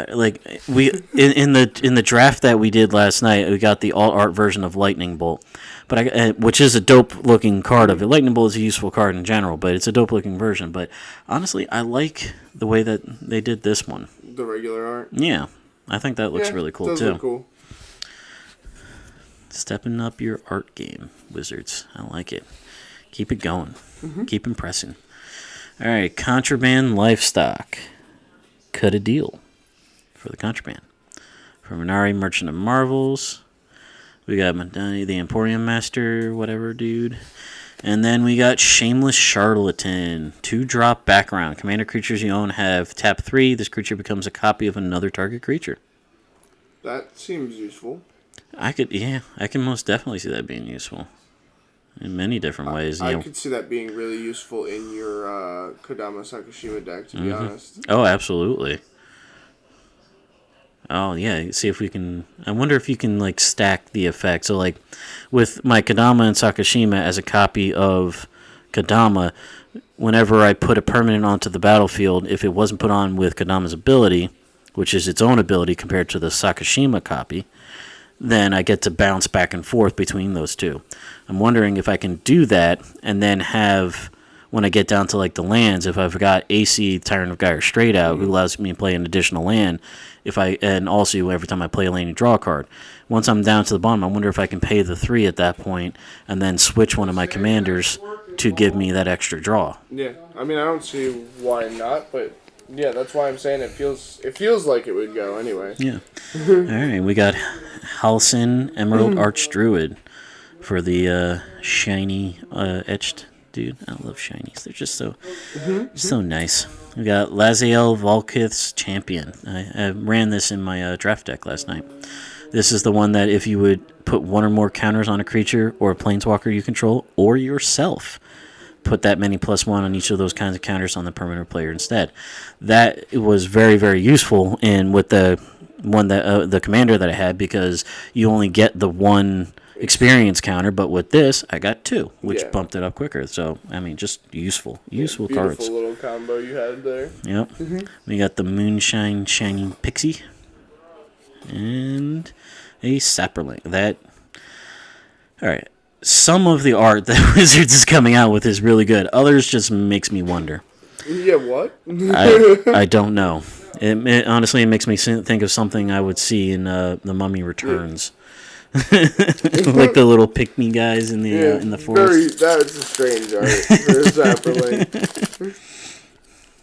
Like we in the draft that we did last night, we got the all art version of Lightning Bolt, but which is a dope looking card of it. Lightning Bolt is a useful card in general, but it's a dope looking version. But honestly, I like the way that they did this one. The regular art. Yeah, I think that looks really cool does too. Look cool. Stepping up your art game, Wizards. I like it. Keep it going. Mm-hmm. Keep impressing. All right, Contraband Livestock. Cut a deal for the Contraband. From Minari, Merchant of Marvels. We got Madani, the Emporium Master, whatever dude. And then we got Shameless Charlatan. 2-drop background. Commander creatures you own have tap 3. This creature becomes a copy of another target creature. That seems useful. I can most definitely see that being useful. In many different ways. I could see that being really useful in your Kodama Sakashima deck, to be honest. Oh, absolutely. Oh, yeah. See if we can... I wonder if you can, like, stack the effect. So, like, with my Kodama and Sakashima as a copy of Kodama, whenever I put a permanent onto the battlefield, if it wasn't put on with Kodama's ability, which is its own ability compared to the Sakashima copy, then I get to bounce back and forth between those two. I'm wondering if I can do that and then have, when I get down to like the lands, if I've got AC Tyrant of Gyre straight out, who allows me to play an additional land, and also every time I play a land, you draw a card. Once I'm down to the bottom, I wonder if I can pay the 3 at that point and then switch one of my commanders to give me that extra draw. Yeah, I mean, I don't see why not, but yeah, that's why I'm saying it feels like it would go anyway. Yeah. All right, we got Halcyon Emerald Archdruid for the shiny etched dude. I love shinies. They're just so nice. We got Laziel Volkith's Champion. I ran this in my draft deck last night. This is the one that if you would put 1 or more counters on a creature or a planeswalker you control or yourself, put that many +1 on each of those kinds of counters on the permanent player instead. That was very, very useful with the one that the commander that I had, because you only get the 1 experience counter, but with this I got 2, which bumped it up quicker. So I mean, just useful beautiful cards. Beautiful little combo you had there. Yep. We got the Moonshine Shining Pixie and a Saproling. All right. Some of the art that Wizards is coming out with is really good. Others just makes me wonder. Yeah, what? I don't know. Honestly, it makes me think of something I would see in The Mummy Returns. Like the little pick-me guys in the forest. That's a strange art.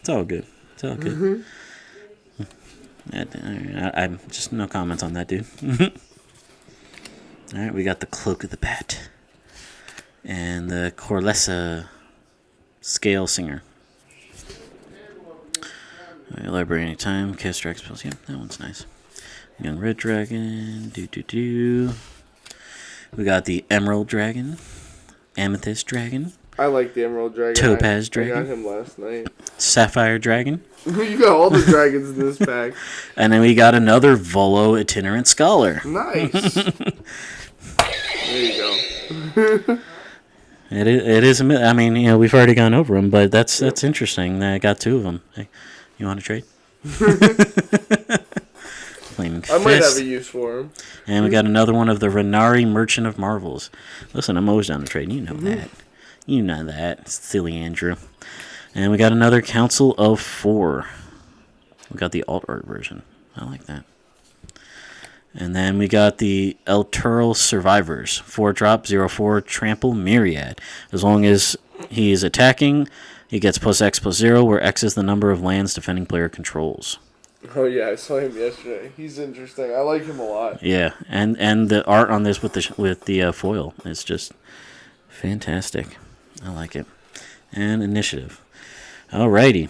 It's all good. It's all good. I'm just no comments on that, dude. All right, we got the Cloak of the Bat and the Corlessa Scale Singer. All right, library anytime. Cast strike spells. Yeah, that one's nice. Young Red Dragon. We got the Emerald Dragon. Amethyst Dragon. I like the Emerald Dragon. Topaz I Dragon. got him last night. Sapphire Dragon. You got all the dragons in this pack. And then we got another Volo Itinerant Scholar. Nice. There you go. It is. I mean, we've already gone over them, but that's interesting. I got 2 of them. Hey, you want to trade? Flaming I might Fist. have a use for him. And we got another one of the Renari Merchant of Marvels. Listen, I'm always down to trade. You know that. You know that. Silly Andrew. And we got another Council of 4. We got the alt art version. I like that. And then we got the Elturel Survivors. 4-drop, 0/4, trample, myriad. As long as he is attacking, he gets +X/+0, where X is the number of lands defending player controls. Oh yeah, I saw him yesterday. He's interesting. I like him a lot. Yeah, and the art on this with the foil is just fantastic. I like it. And initiative. Alrighty.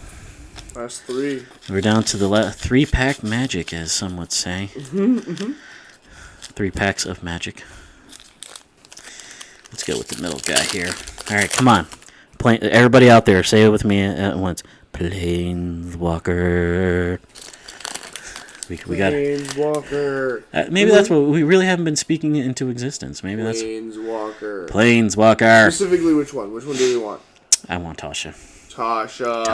Last 3. We're down to the 3-pack magic, as some would say. 3 packs of magic. Let's go with the middle guy here. All right, come on. Everybody out there, say it with me at once. Planeswalker. We got Planeswalker. Maybe that's what we really haven't been speaking it into existence. Maybe that's Planeswalker. Planeswalker. Specifically, which one? Which one do we want? I want Tasha. Tasha.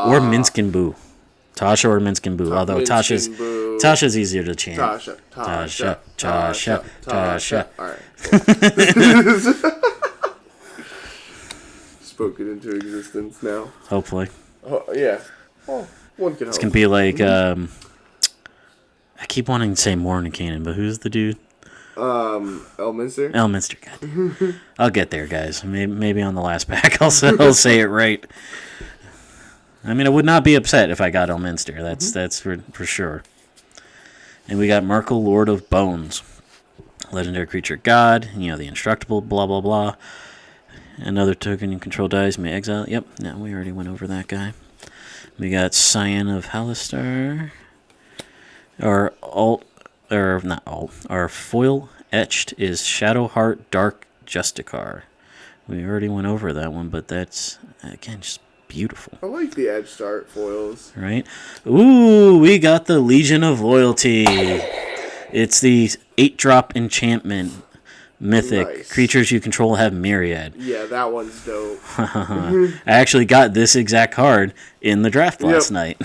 Or Minsk and Boo. Tasha or Minsk and Boo. Although Tasha's easier to chant. Tasha. All right. Spoken into existence now. Hopefully. Oh, yeah. Oh, one can hope. It's going to be like, I keep wanting to say Mordenkainen, but who's the dude? Elminster? Elminster, God. I'll get there, guys. Maybe on the last pack I'll say it right. I mean, I would not be upset if I got Elminster. That's for sure. And we got Merkle, Lord of Bones. Legendary creature god. The indestructible, blah, blah, blah. Another token you control dies, may exile. Yep, no, we already went over that guy. We got Scion of Halistar. Our foil etched is Shadowheart Dark Justicar. We already went over that one, but that's, again, just beautiful. I like the edged art foils. Right? Ooh, we got the Legion of Loyalty. It's the 8-drop enchantment. Mythic. Nice. Creatures you control have myriad. Yeah, that one's dope. I actually got this exact card in the draft last night.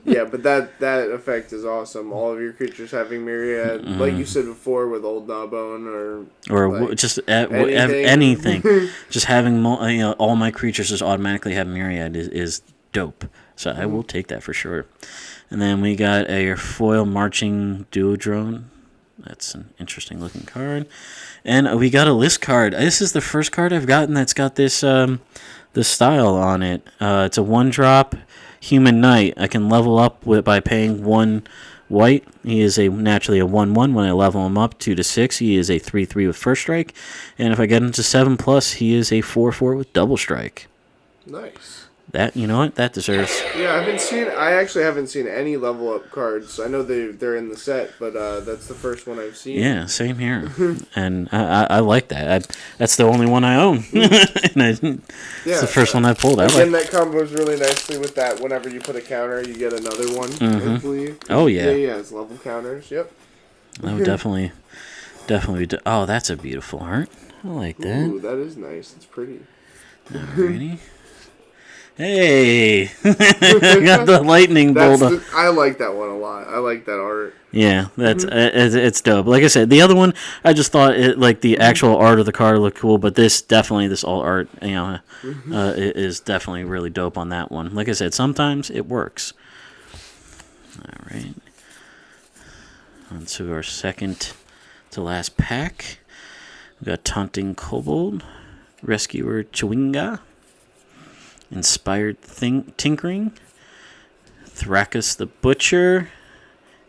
Yeah, but that effect is awesome. All of your creatures having myriad, like you said before, with Old Gnawbone or like just anything. anything. Just having all my creatures just automatically have myriad is dope. So I will take that for sure. And then we got a foil marching duodrone. That's an interesting looking card. And we got a list card. This is the first card I've gotten that's got this this style on it. It's a 1-drop human knight. I can level up by paying 1 white. He is naturally a 1/1. When I level him up 2 to 6, he is a 3/3 with first strike. And if I get him to 7+, he is a 4/4 with double strike. Nice. That, you know what? That deserves. Yeah, I actually haven't seen any level up cards. I know they're in the set, but that's the first one I've seen. Yeah, same here. And I like that. That's the only one I own. And it's the first one I pulled. Again, that combos really nicely with that. Whenever you put a counter, you get another one. Hopefully. Oh yeah. Yeah, it's level counters. Yep. That would definitely. Oh, that's a beautiful art. I like that. Ooh, that is nice. It's pretty. Alrighty. Hey, I got the lightning bolt. I like that one a lot. I like that art. Yeah, that's it's dope. Like I said, the other one, I just thought the actual art of the card looked cool, but this all art, is definitely really dope on that one. Like I said, sometimes it works. All right, on to our second to last pack. We got Taunting Kobold, Rescuer Chewinga. Inspired Tinkering, Thrakus the Butcher,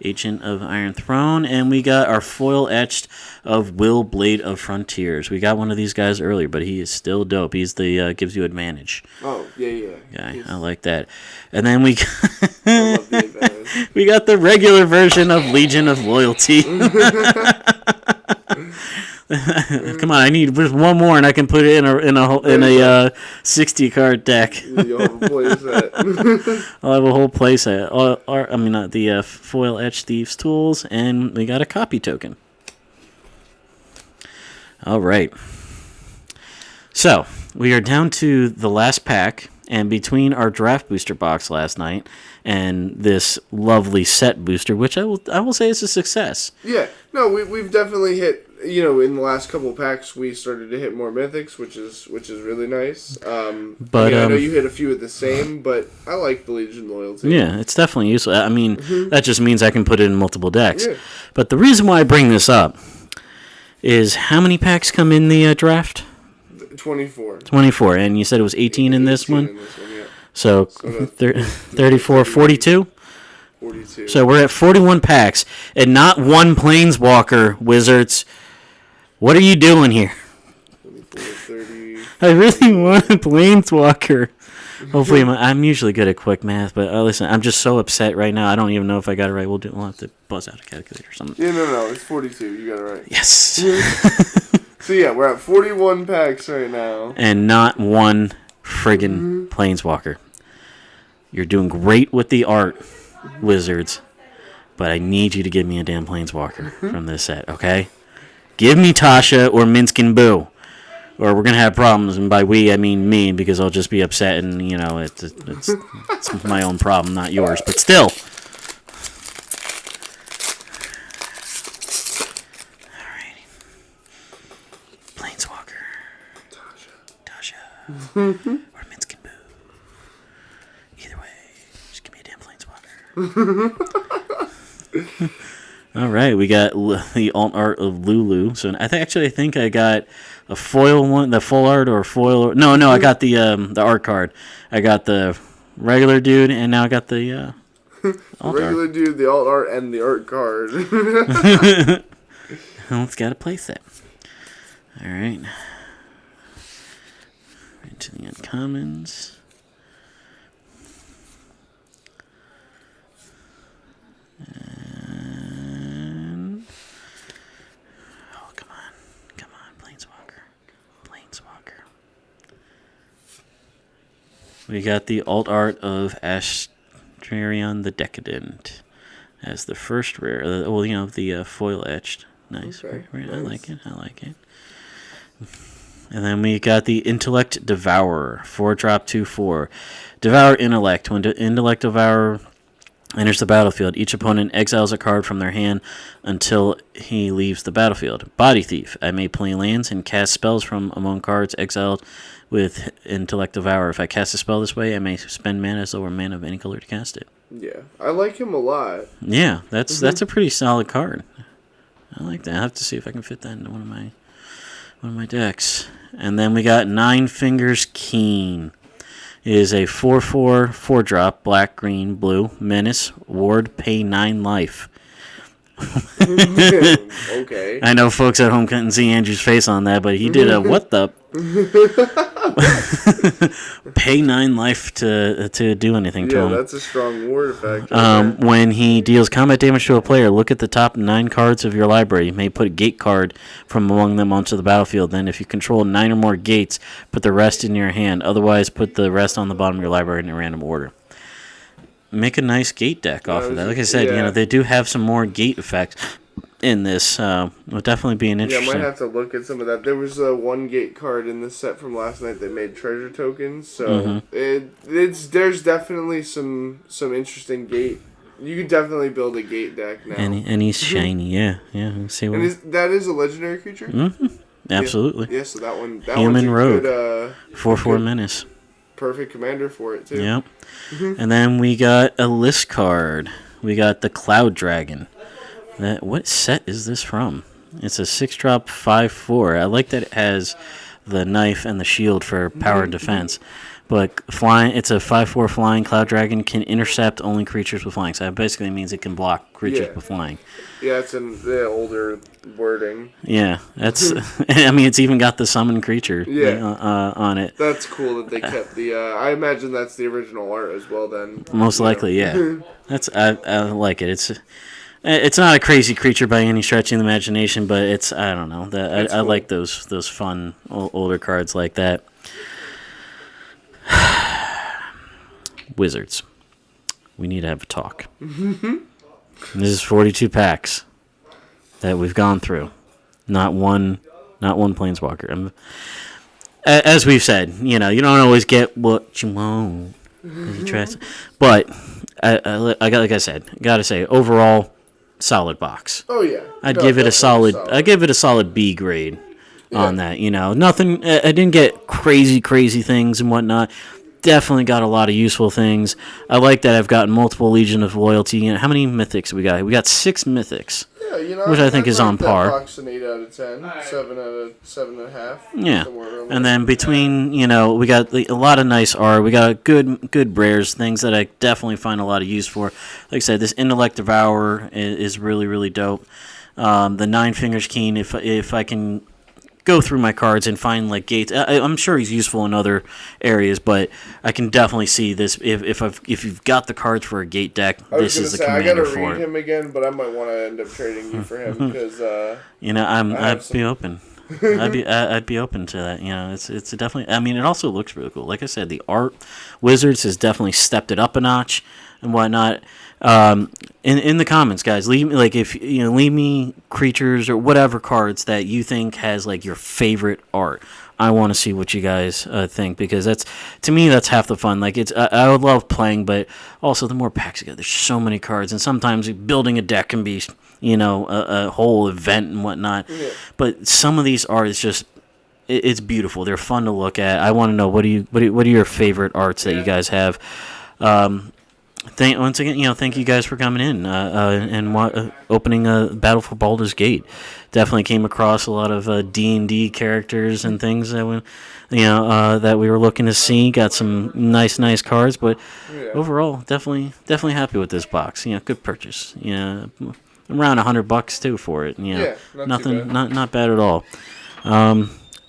Agent of Iron Throne, and we got our foil etched of Will Blade of Frontiers. We got one of these guys earlier, but he is still dope. He's the gives you advantage. Oh, yeah. Guy, I like that. And then we I love the advantage. we got the regular version of Legion of Loyalty. Come on, I need just one more, and I can put it in a 60 card deck. You'll have a play set. I'll have a whole playset. The foil etched thieves tools, and we got a copy token. All right. So we are down to the last pack, and between our draft booster box last night and this lovely set booster, which I will say is a success. Yeah, no, we've definitely hit. In the last couple of packs, we started to hit more mythics, which is really nice. I know you hit a few of the same, but I like the Legion loyalty. Yeah, it's definitely useful. I mean, that just means I can put it in multiple decks. Yeah. But the reason why I bring this up is how many packs come in the draft? 24. 24, and you said it was 18 in this one? In this one, yeah. So 34, 42? 42. So we're at 41 packs, and not one Planeswalker, Wizards. What are you doing here? 24, 30. I really want a Planeswalker. Hopefully, I'm usually good at quick math, but listen, I'm just so upset right now. I don't even know if I got it right. We'll have to buzz out a calculator or something. Yeah, no, it's 42. You got it right. Yes. So yeah, we're at 41 packs right now, and not one friggin' Planeswalker. You're doing great with the art, Wizards, but I need you to give me a damn Planeswalker from this set, okay? Give me Tasha or Minskin Boo, or we're going to have problems, and by we, I mean me, because I'll just be upset, and, it's my own problem, not yours, but still. Alrighty. Planeswalker. Tasha. Or Minskin Boo. Either way, just give me a damn Planeswalker. All right, we got the alt art of Lulu. So I think I got a foil one, the full art or foil. No, I got the art card. I got the regular dude, and now I got the alt regular art. Dude, the alt art, and the art card. Well, it's got a playset. All right, into the uncommons. We got the alt art of Astrarion the Decadent as the first rare. The foil etched. Nice. Okay, nice. I like it. And then we got the Intellect Devourer. 4-drop, 2/4. Devour Intellect. When the Intellect Devourer enters the battlefield, each opponent exiles a card from their hand until he leaves the battlefield. Body Thief. I may play lands and cast spells from among cards exiled with Intellect Devour. If I cast a spell this way, I may spend mana as though were mana of any color to cast it. Yeah, I like him a lot. Yeah, that's a pretty solid card. I like that. I have to see if I can fit that into one of my decks. And then we got Nine Fingers Keen. It is a 4/4, 4-drop, black, green, blue, menace, ward, pay 9 life. Okay. I know folks at home couldn't see Andrew's face on that, but he did a what the? Pay 9 life to do anything to him. Yeah, that's a strong ward effect. When he deals combat damage to a player, look at the top 9 cards of your library. You may put a gate card from among them onto the battlefield. Then, if you control 9 or more gates, put the rest in your hand. Otherwise, put the rest on the bottom of your library in a random order. Make a nice gate deck off of that. Like I said, they do have some more gate effects in this. Will definitely be an interesting. Yeah, I might have to look at some of that. There was one gate card in the set from last night that made treasure tokens, so there's definitely some interesting gate. You could definitely build a gate deck now. And he's shiny, yeah. We'll see what. And that is a legendary creature. Mm-hmm. Absolutely. Yeah, so that one. Human rogue. Good, 4/4 menace. Perfect commander for it too. Yep. And then we got a list card. We got the Cloud Dragon. What set is this from? It's a 6-drop 5/4. I like that it has the knife and the shield for power and defense. But flying, it's a 5/4 flying. Cloud Dragon can intercept only creatures with flying. So that basically means it can block creatures with flying. Yeah, it's in the older wording. Yeah, that's. I mean, it's even got the summon creature on it. That's cool that they kept the. I imagine that's the original art as well. Then most likely, yeah. I like it. It's. It's not a crazy creature by any stretch of the imagination, but it's, I don't know. I cool. like those fun older cards like that. Wizards. We need to have a talk. This is 42 packs that we've gone through. Not one Planeswalker. As we've said, you don't always get what you want. But like I said, gotta say, overall, solid box. Oh yeah, I'd give it a solid. I give it a solid B grade on that. Nothing. I didn't get crazy things and whatnot. Definitely got a lot of useful things. I like that I've gotten multiple Legion of Loyalty. How many mythics we got? We got 6 mythics. Yeah, which I think is on par. Box an 8 out of 10, 7 out of 7.5. Yeah, and then between we got a lot of nice art. We got good rares, things that I definitely find a lot of use for. Like I said, this Intellect Devourer is really dope. The Nine Fingers Keen, if I can go through my cards and find like gates. I'm sure he's useful in other areas, but I can definitely see this if you've got the cards for a gate deck. This is the commander for it. I gotta read him again, but I might want to end up trading you for him because I'd be open. I'd be open to that. It's definitely. I mean, it also looks really cool. Like I said, the art Wizards has definitely stepped it up a notch and whatnot. In the comments, guys, leave me creatures or whatever cards that you think has like your favorite art. I want to see what you guys think, because to me that's half the fun. Like I would love playing, but also the more packs you get, there's so many cards, and sometimes building a deck can be a whole event and whatnot. Yeah. But some of these art is just it's beautiful. They're fun to look at. I want to know what are your favorite arts that you guys have. Once again, thank you guys for coming in and opening a Battle for Boulders Gate. Definitely came across a lot of D&D characters and things that that we were looking to see. Got some nice cards, but overall, definitely happy with this box. Good purchase. Around $100 too for it. Not bad at all.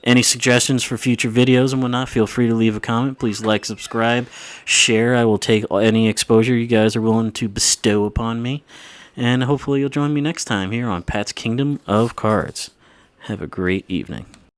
Any suggestions for future videos and whatnot, feel free to leave a comment. Please like, subscribe, share. I will take any exposure you guys are willing to bestow upon me. And hopefully you'll join me next time here on Pat's Kingdom of Cards. Have a great evening.